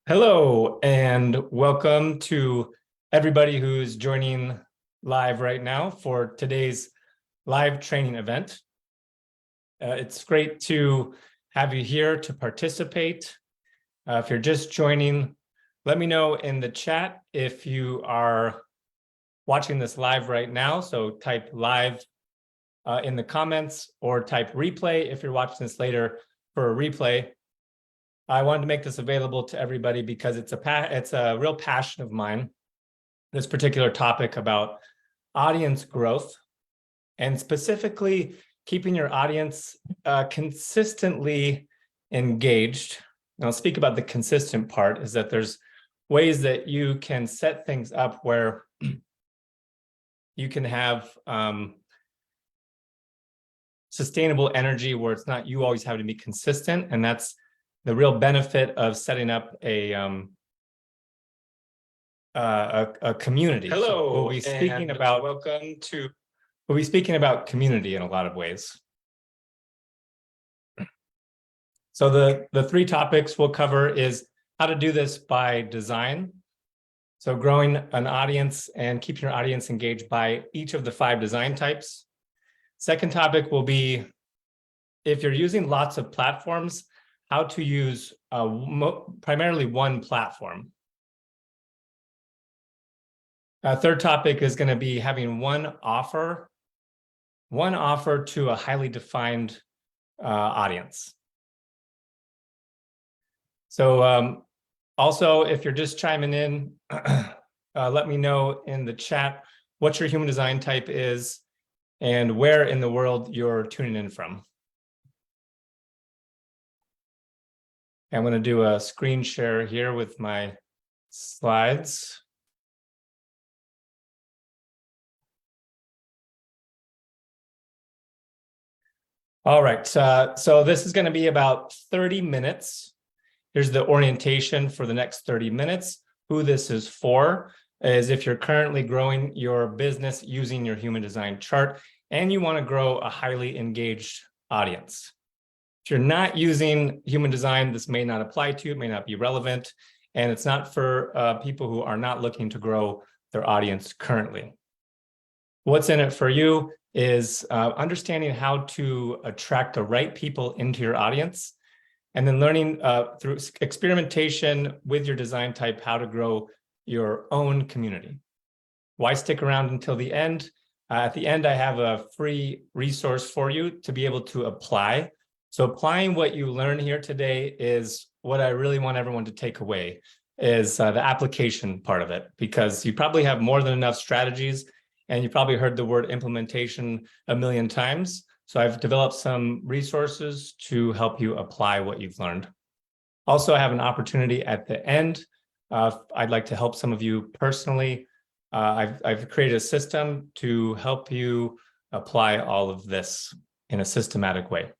Hello, and welcome to everybody who's joining live right now for today's live training event. It's great to have you here to participate. If you're just joining, let me know in the chat if you are watching this live right now. So type live in the comments or type replay if you're watching this later for a replay. I wanted to make this available to everybody because it's a real passion of mine, this particular topic about audience growth and specifically keeping your audience consistently engaged. And I'll speak about the consistent part, is that there's ways that you can set things up where you can have sustainable energy where it's not you always have to be consistent, and that's the real benefit of setting up a community. Hello, so we'll be speaking about we'll be speaking about community in a lot of ways. So the three topics we'll cover is how to do this by design. So growing an audience and keeping your audience engaged by each of the 5 design types. Second topic will be, if you're using lots of platforms, how to use primarily one platform. Third topic is going to be having one offer to a highly defined audience. So also, if you're just chiming in, let me know in the chat what your human design type is and where in the world you're tuning in from. I'm going to do a screen share here with my slides. All right, so this is going to be about 30 minutes. Here's the orientation for the next 30 minutes. Who this is for is if you're currently growing your business using your human design chart and you want to grow a highly engaged audience. If you're not using human design, this may not apply to you, it may not be relevant, and it's not for people who are not looking to grow their audience currently. What's in it for you is understanding how to attract the right people into your audience, and then learning through experimentation with your design type how to grow your own community. Why stick around until the end? At the end, I have a free resource for you to be able to apply. So applying what you learned here today is what I really want everyone to take away, is the application part of it, because you probably have more than enough strategies and you probably heard the word implementation a million times. So I've developed some resources to help you apply what you've learned. Also, I have an opportunity at the end. I'd like to help some of you personally. I've created a system to help you apply all of this in a systematic way.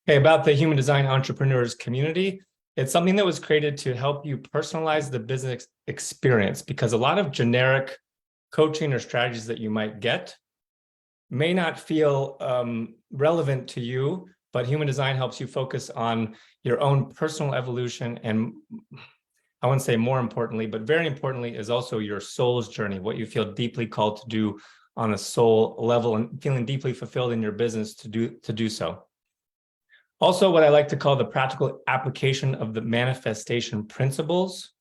Okay, about the Human Design Entrepreneurs community, it's something that was created to help you personalize the business experience, because a lot of generic coaching or strategies that you might get may not feel relevant to you, but human design helps you focus on your own personal evolution, and I wouldn't say more importantly, but very importantly is also your soul's journey, what you feel deeply called to do on a soul level and feeling deeply fulfilled in your business to do so. Also, what I like to call the practical application of the manifestation principles,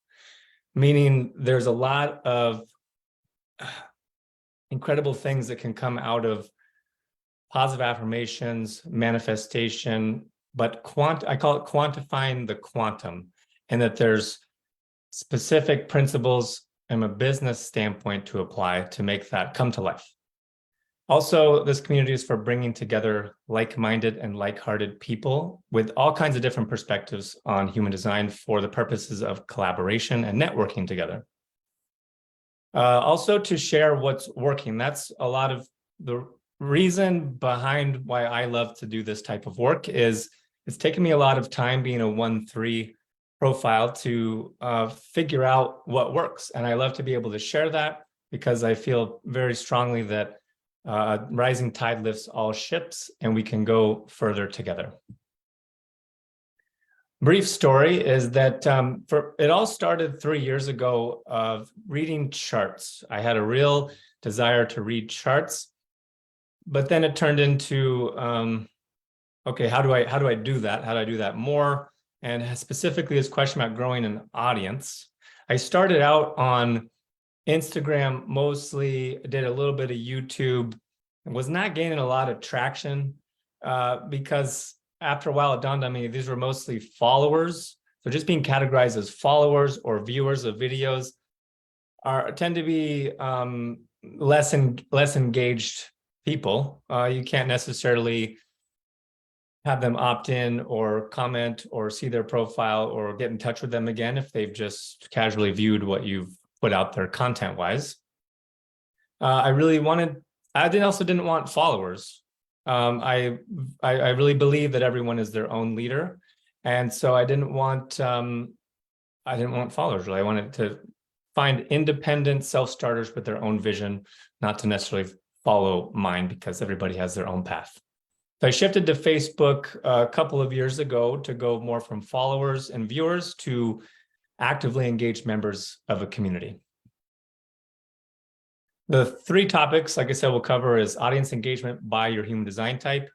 meaning there's a lot of incredible things that can come out of positive affirmations, manifestation, but I call it quantifying the quantum, and that there's specific principles from a business standpoint to apply to make that come to life. Also, this community is for bringing together like-minded and like-hearted people with all kinds of different perspectives on human design for the purposes of collaboration and networking together. Also to share what's working. That's a lot of the reason behind why I love to do this type of work. Is it's taken me a lot of time being a 1-3 profile to figure out what works. And I love to be able to share that, because I feel very strongly that rising tide lifts all ships and we can go further together. Brief story is that it all started 3 years ago of reading charts. I had a real desire to read charts, but then it turned into, okay, how do I do that? How do I do that more? And specifically this question about growing an audience. I started out on Instagram mostly, did a little bit of YouTube, and was not gaining a lot of traction because after a while it dawned on me these were mostly followers. So just being categorized as followers or viewers of videos tend to be less engaged people. You can't necessarily have them opt in or comment or see their profile or get in touch with them again if they've just casually viewed what you've put out there content-wise. I also didn't want followers. I really believe that everyone is their own leader, and so I didn't want followers. Really, I wanted to find independent self-starters with their own vision, not to necessarily follow mine because everybody has their own path. So I shifted to Facebook a couple of years ago to go more from followers and viewers to actively engaged members of a community. The 3 topics, like I said, we'll cover is audience engagement by your human design type.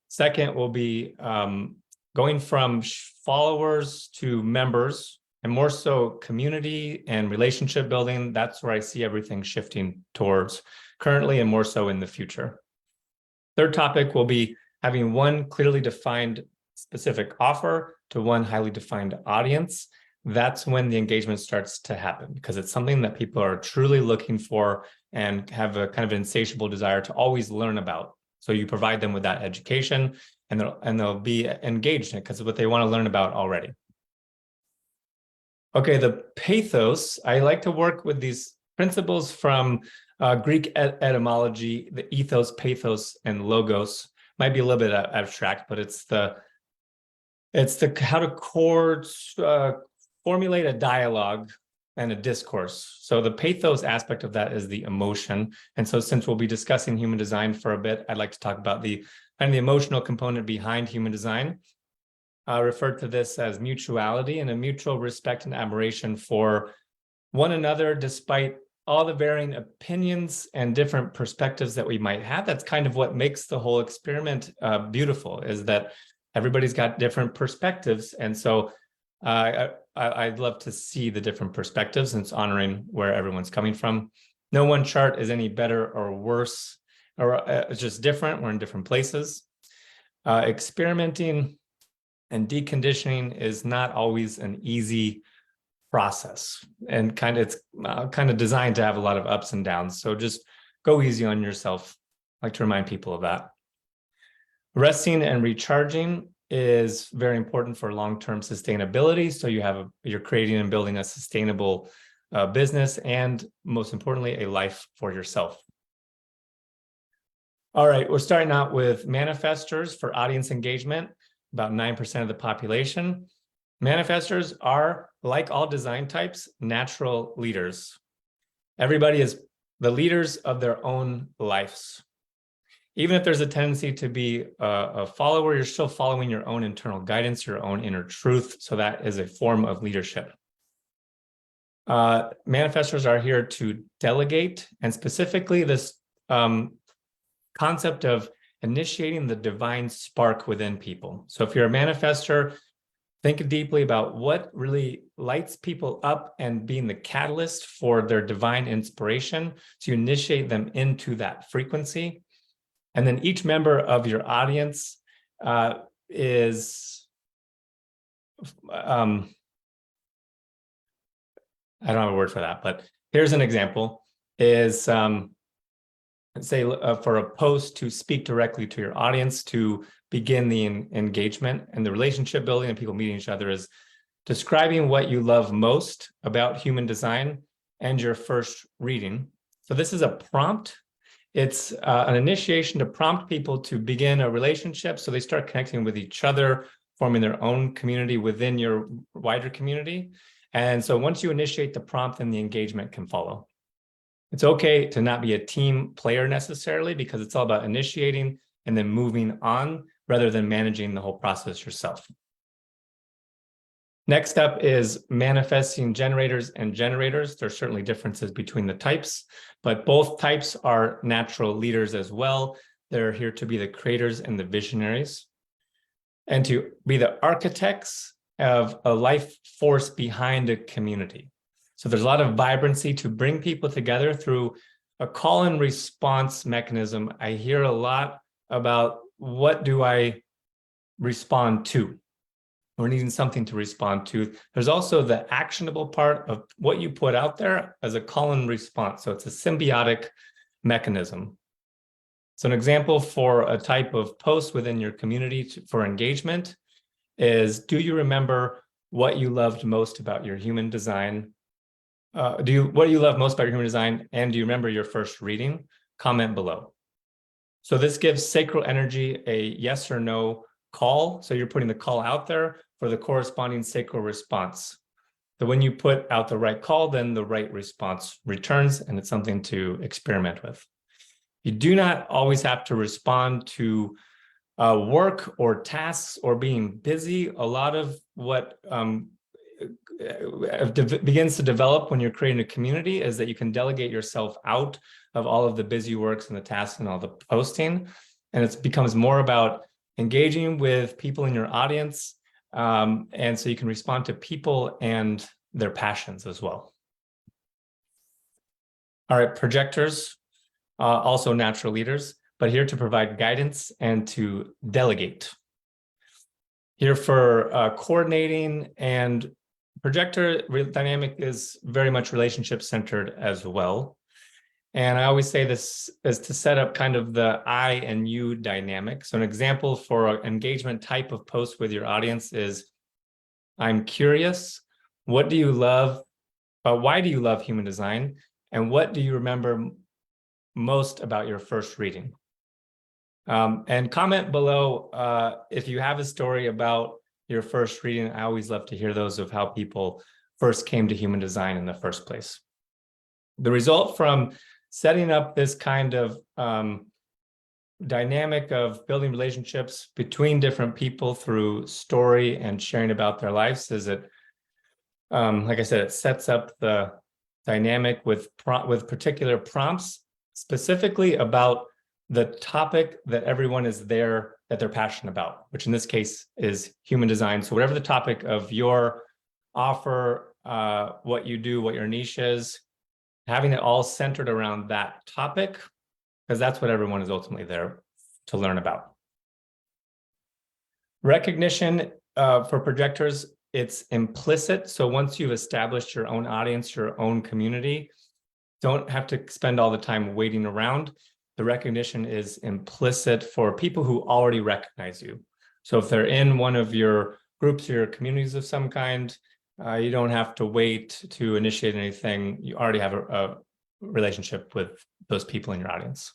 Second will be going from followers to members, and more so community and relationship building. That's where I see everything shifting towards currently and more so in the future. Third topic will be having one clearly defined specific offer to one highly defined audience. That's when the engagement starts to happen because it's something that people are truly looking for and have a kind of insatiable desire to always learn about. So you provide them with that education and they'll be engaged in it because of what they want to learn about already. Okay, the pathos, I like to work with these principles from Greek etymology, the ethos, pathos, and logos. Might be a little bit abstract, but it's the how to formulate a dialogue and a discourse. So the pathos aspect of that is the emotion. And so since we'll be discussing human design for a bit, I'd like to talk about the emotional component behind human design. I refer to this as mutuality and a mutual respect and admiration for one another, despite all the varying opinions and different perspectives that we might have. That's kind of what makes the whole experiment beautiful, is that everybody's got different perspectives. And so I'd love to see the different perspectives, and it's honoring where everyone's coming from. No one chart is any better or worse, or it's just different. We're in different places. Experimenting and deconditioning is not always an easy process, and it's kind of designed to have a lot of ups and downs. So just go easy on yourself. I like to remind people of that. Resting and recharging is very important for long-term sustainability. So you're creating and building a sustainable business, and most importantly, a life for yourself. All right, we're starting out with manifestors for audience engagement, about 9% of the population. Manifestors are, like all design types, natural leaders. Everybody is the leaders of their own lives. Even if there's a tendency to be a follower, you're still following your own internal guidance, your own inner truth. So that is a form of leadership. Manifestors are here to delegate, and specifically this concept of initiating the divine spark within people. So if you're a manifestor, think deeply about what really lights people up and being the catalyst for their divine inspiration. So you initiate them into that frequency. And then each member of your audience is, I don't have a word for that, but here's an example, is say for a post to speak directly to your audience, to begin the engagement and the relationship building and people meeting each other, is describing what you love most about human design and your first reading. So this is a prompt. It's an initiation to prompt people to begin a relationship so they start connecting with each other, forming their own community within your wider community. And so once you initiate the prompt, then the engagement can follow. It's okay to not be a team player necessarily, because it's all about initiating and then moving on rather than managing the whole process yourself. Next up is manifesting generators and generators. There's certainly differences between the types, but both types are natural leaders as well. They're here to be the creators and the visionaries, and to be the architects of a life force behind a community. So there's a lot of vibrancy to bring people together through a call and response mechanism. I hear a lot about what do I respond to? We're needing something to respond to. There's also the actionable part of what you put out there as a call and response. So it's a symbiotic mechanism. So an example for a type of post within your community for engagement is, do you remember what you loved most about your human design? What do you love most about your human design? And do you remember your first reading? Comment below. So this gives sacral energy a yes or no call. So you're putting the call out there for the corresponding sacral response. So when you put out the right call, then the right response returns, and it's something to experiment with. You do not always have to respond to work or tasks or being busy. A lot of what begins to develop when you're creating a community is that you can delegate yourself out of all of the busy works and the tasks and all the posting. And it becomes more about engaging with people in your audience. And so you can respond to people and their passions as well. All right, projectors, also natural leaders, but here to provide guidance and to delegate. Here for coordinating, and projector dynamic is very much relationship centered as well. And I always say this is to set up kind of the I and you dynamic. So an example for an engagement type of post with your audience is, I'm curious, what do you love? Why do you love human design? And what do you remember most about your first reading? And comment below if you have a story about your first reading. I always love to hear those, of how people first came to human design in the first place. The result from setting up this kind of dynamic of building relationships between different people through story and sharing about their lives is it, like I said, it sets up the dynamic with particular prompts specifically about the topic that everyone is there, that they're passionate about, which in this case is human design. So whatever the topic of your offer, what you do, what your niche is, having it all centered around that topic, because that's what everyone is ultimately there to learn about. Recognition for projectors, it's implicit. So once you've established your own audience, your own community, don't have to spend all the time waiting around. The recognition is implicit for people who already recognize you. So if they're in one of your groups or your communities of some kind, you don't have to wait to initiate anything. You already have a relationship with those people in your audience.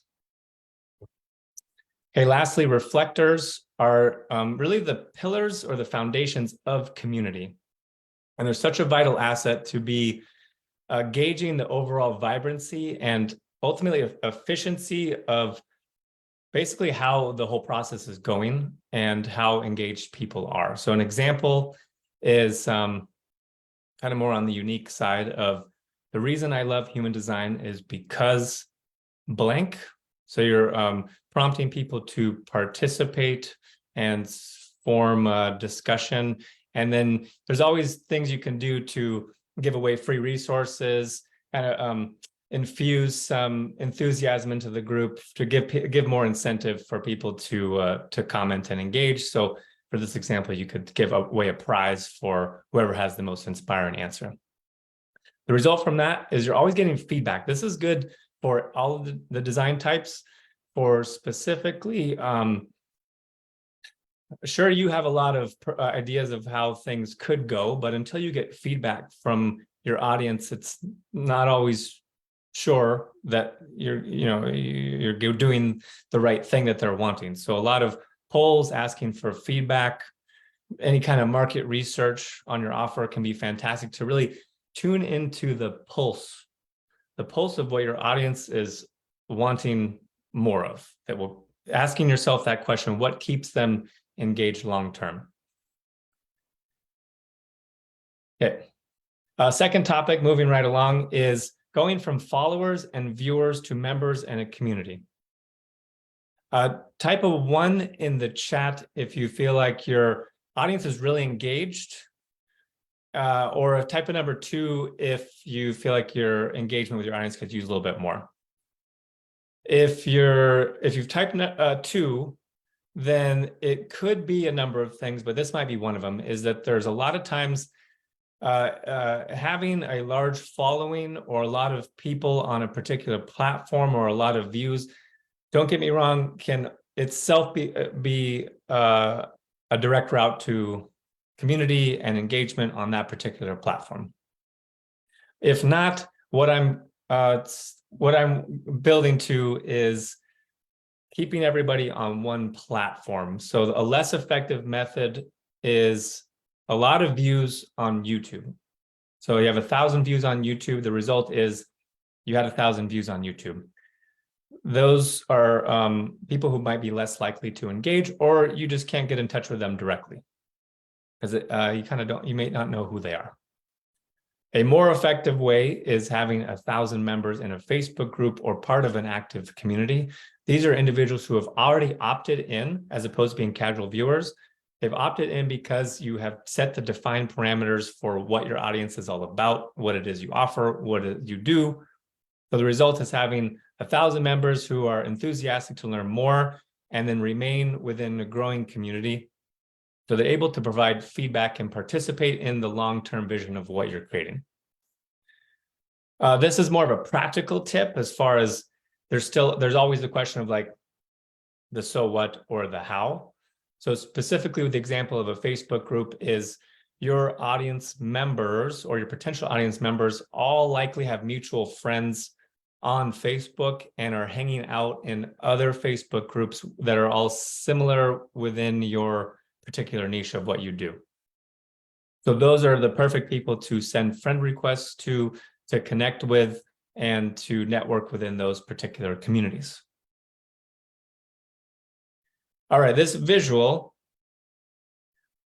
Okay, lastly, reflectors are really the pillars or the foundations of community. And they're such a vital asset to be gauging the overall vibrancy and ultimately efficiency of basically how the whole process is going and how engaged people are. So an example is kind of more on the unique side of, the reason I love human design is because blank. So you're prompting people to participate and form a discussion. And then there's always things you can do to give away free resources, kind of infuse some enthusiasm into the group to give more incentive for people to comment and engage. So for this example, you could give away a prize for whoever has the most inspiring answer. The result from that is you're always getting feedback. This is good for all of the design types. For specifically, sure, you have a lot of ideas of how things could go, but until you get feedback from your audience, it's not always sure that you're doing the right thing that they're wanting. So a lot of polls asking for feedback, any kind of market research on your offer can be fantastic to really tune into the pulse of what your audience is wanting more of. That will asking yourself that question, what keeps them engaged long term? Okay. Second topic, moving right along, is going from followers and viewers to members and a community. Type of 1 in the chat if you feel like your audience is really engaged, or type of number 2 if you feel like your engagement with your audience could use a little bit more. If you've typed 2, then it could be a number of things, but this might be one of them, is that there's a lot of times having a large following or a lot of people on a particular platform or a lot of views, don't get me wrong, can itself be a direct route to community and engagement on that particular platform. If not, what I'm building to is keeping everybody on one platform. So a less effective method is a lot of views on YouTube. So you have 1,000 views on YouTube. The result is you had 1,000 views on YouTube. Those are people who might be less likely to engage, or you just can't get in touch with them directly because you may not know who they are. A more effective way is having 1,000 members in a Facebook group or part of an active community. These are individuals who have already opted in as opposed to being casual viewers. They've opted in because you have set the defined parameters for what your audience is all about, what it is you offer, what you do. So the result is having 1,000 members who are enthusiastic to learn more and then remain within a growing community. So they're able to provide feedback and participate in the long-term vision of what you're creating. This is more of a practical tip as far as there's always the question of like the so what or the how. So specifically with the example of a Facebook group is your audience members or your potential audience members all likely have mutual friends on Facebook and are hanging out in other Facebook groups that are all similar within your particular niche of what you do. So those are the perfect people to send friend requests to connect with and to network within those particular communities. All right, this visual,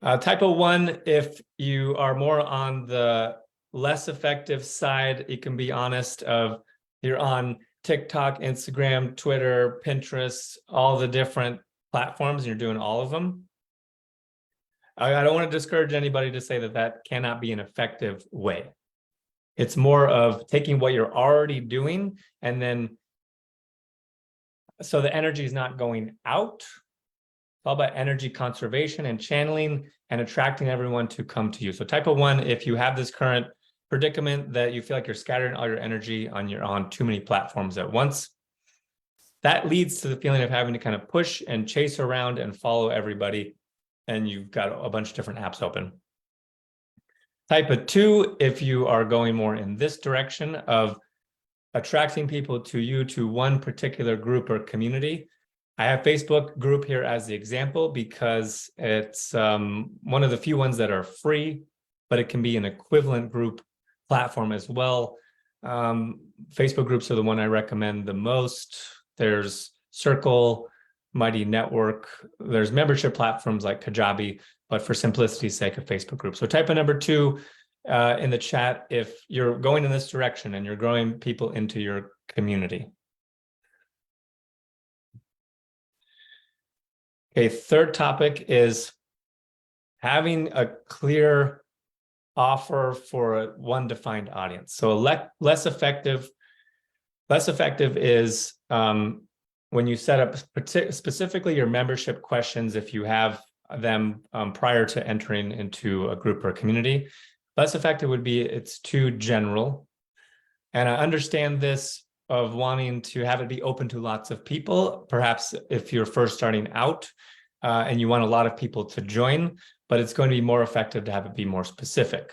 type of 1, if you are more on the less effective side, you can be honest of you're on TikTok, Instagram, Twitter, Pinterest, all the different platforms, and you're doing all of them. I don't want to discourage anybody to say that cannot be an effective way. It's more of taking what you're already doing and then so the energy is not going out. It's all about energy conservation and channeling and attracting everyone to come to you. So type of 1, if you have this current predicament that you feel like you're scattering all your energy on too many platforms at once, that leads to the feeling of having to kind of push and chase around and follow everybody, and you've got a bunch of different apps open. Type of 2, if you are going more in this direction of attracting people to you to one particular group or community. I have Facebook group here as the example because it's one of the few ones that are free, but it can be an equivalent group platform as well. Facebook groups are the one I recommend the most. There's Circle, Mighty Network. There's membership platforms like Kajabi, but for simplicity's sake, a Facebook group. So type of number 2 in the chat if you're going in this direction and you're growing people into your community. Okay, third topic is having a clear offer for one defined audience. So less effective is when you set up specifically your membership questions, if you have them prior to entering into a group or a community. Less effective would be it's too general. And I understand this of wanting to have it be open to lots of people, perhaps if you're first starting out and you want a lot of people to join, but it's going to be more effective to have it be more specific.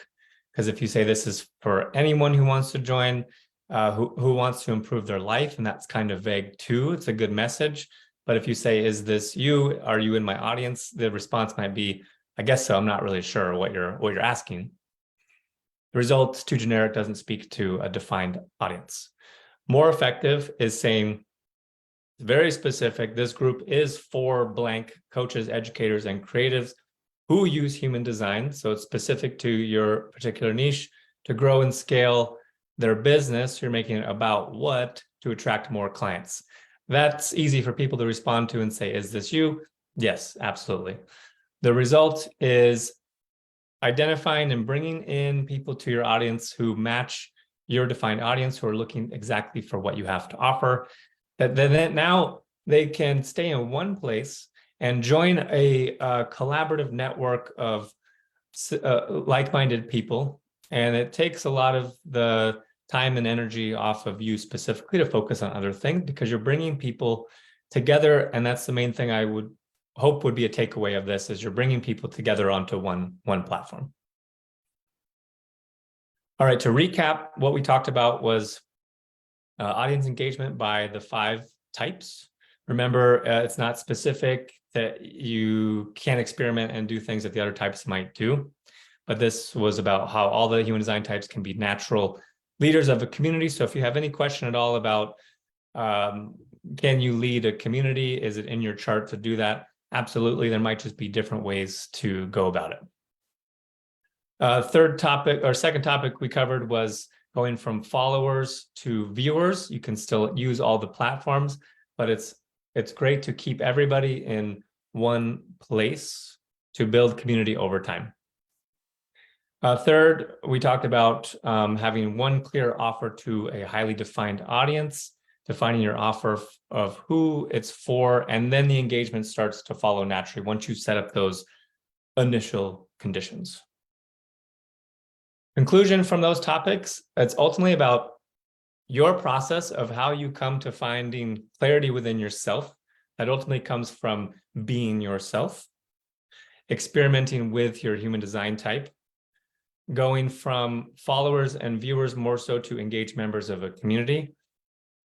Because if you say this is for anyone who wants to join, who wants to improve their life, and that's kind of vague too, it's a good message. But if you say, is this you? Are you in my audience? The response might be, I guess so, I'm not really sure what you're asking. The result, too generic, doesn't speak to a defined audience. More effective is saying, very specific, this group is for blank coaches, educators, and creatives who use human design, so it's specific to your particular niche, to grow and scale their business. You're making it about what to attract more clients. That's easy for people to respond to and say, is this you? Yes, absolutely. The result is identifying and bringing in people to your audience who match your defined audience, who are looking exactly for what you have to offer. That then now they can stay in one place and join a collaborative network of like-minded people. And it takes a lot of the time and energy off of you specifically to focus on other things, because you're bringing people together. And that's the main thing I would hope would be a takeaway of this, is you're bringing people together onto one platform. All right, to recap, what we talked about was audience engagement by the 5 types. Remember, it's not specific, that you can't experiment and do things that the other types might do. But this was about how all the human design types can be natural leaders of a community. So if you have any question at all about can you lead a community, is it in your chart to do that? Absolutely. There might just be different ways to go about it. Second topic we covered was going from followers to viewers. You can still use all the platforms, but it's great to keep everybody in one place to build community over time. Third, we talked about having one clear offer to a highly defined audience, defining your offer of who it's for, and then the engagement starts to follow naturally once you set up those initial conditions. Conclusion from those topics, it's ultimately about your process of how you come to finding clarity within yourself. That ultimately comes from being yourself, experimenting with your human design type, going from followers and viewers more so to engaged members of a community,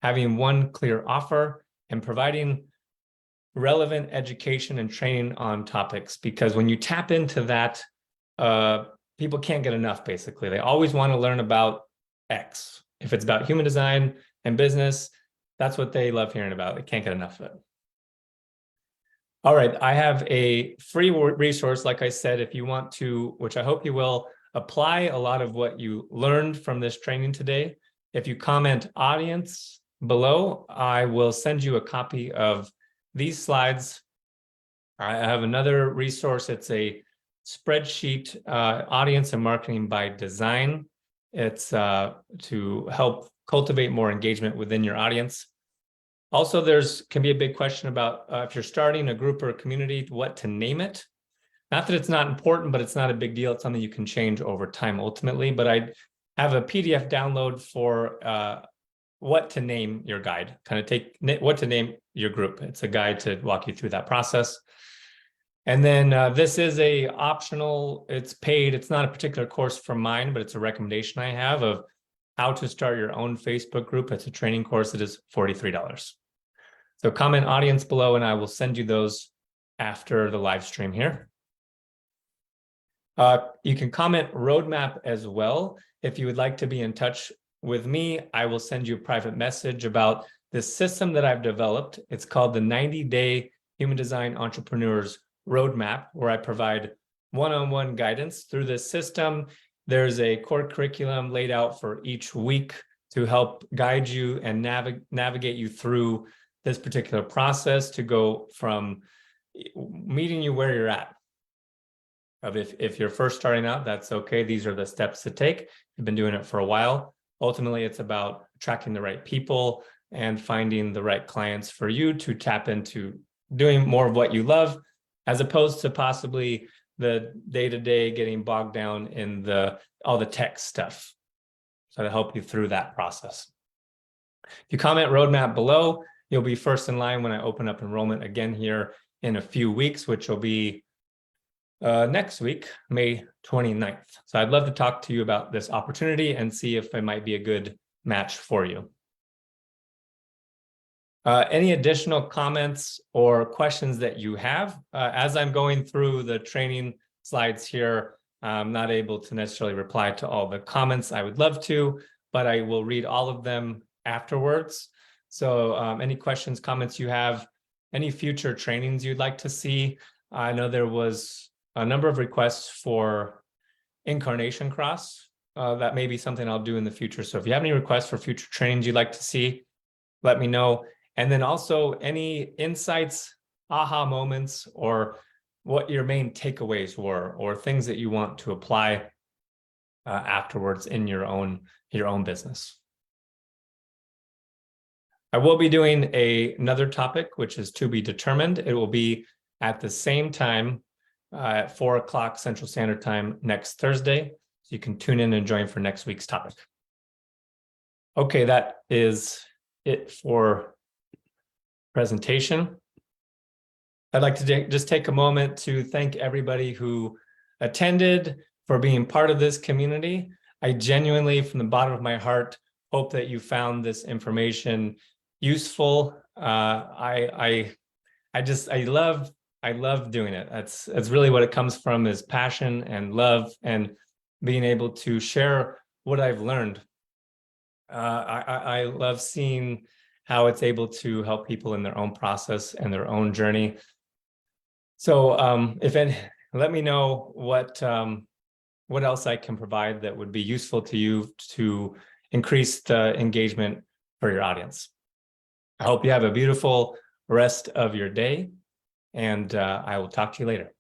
having one clear offer, and providing relevant education and training on topics. Because when you tap into that, people can't get enough, basically. They always want to learn about X. If it's about human design and business, that's what they love hearing about. They can't get enough of it. All right, I have a free resource, like I said, if you want to, which I hope you will, apply a lot of what you learned from this training today. If you comment audience below, I will send you a copy of these slides. I have another resource. It's a spreadsheet, audience and marketing by design. It's to help cultivate more engagement within your audience. Also, can be a big question about if you're starting a group or a community, what to name it. Not that it's not important, but it's not a big deal. It's something you can change over time ultimately. But I have a PDF download for what to name your guide. Kind of take what to name your group. It's a guide to walk you through that process. And then this is a optional, it's paid. It's not a particular course from mine, but it's a recommendation I have of how to start your own Facebook group. It's a training course that is $43. So comment audience below and I will send you those after the live stream here. You can comment roadmap as well. If you would like to be in touch with me, I will send you a private message about this system that I've developed. It's called the 90-Day Human Design Entrepreneurs Roadmap, where I provide one-on-one guidance through this system. There's a core curriculum laid out for each week to help guide you and navigate you through this particular process to go from meeting you where you're at. If you're first starting out, that's okay. These are the steps to take. You've been doing it for a while. Ultimately, it's about attracting the right people and finding the right clients for you to tap into doing more of what you love, as opposed to possibly the day-to-day getting bogged down in all the tech stuff. So to help you through that process. If you comment roadmap below, you'll be first in line when I open up enrollment again here in a few weeks, which will be next week, May 29th. So I'd love to talk to you about this opportunity and see if it might be a good match for you. Any additional comments or questions that you have? As I'm going through the training slides here, I'm not able to necessarily reply to all the comments. I would love to, but I will read all of them afterwards. So any questions, comments you have, any future trainings you'd like to see? I know there was a number of requests for incarnation cross. That may be something I'll do in the future. So if you have any requests for future trainings you'd like to see, let me know. And then also any insights, aha moments, or what your main takeaways were, or things that you want to apply afterwards in your own business. I will be doing another topic, which is to be determined. It will be at the same time at 4 o'clock Central Standard Time next Thursday. So you can tune in and join for next week's topic. Okay, that is it for presentation. I'd like to just take a moment to thank everybody who attended, for being part of this community. I genuinely, from the bottom of my heart, hope that you found this information useful. I love doing it. That's really what it comes from, is passion and love, and being able to share what I've learned. I love seeing how it's able to help people in their own process and their own journey. So let me know what else I can provide that would be useful to you to increase the engagement for your audience. I hope you have a beautiful rest of your day, and I will talk to you later.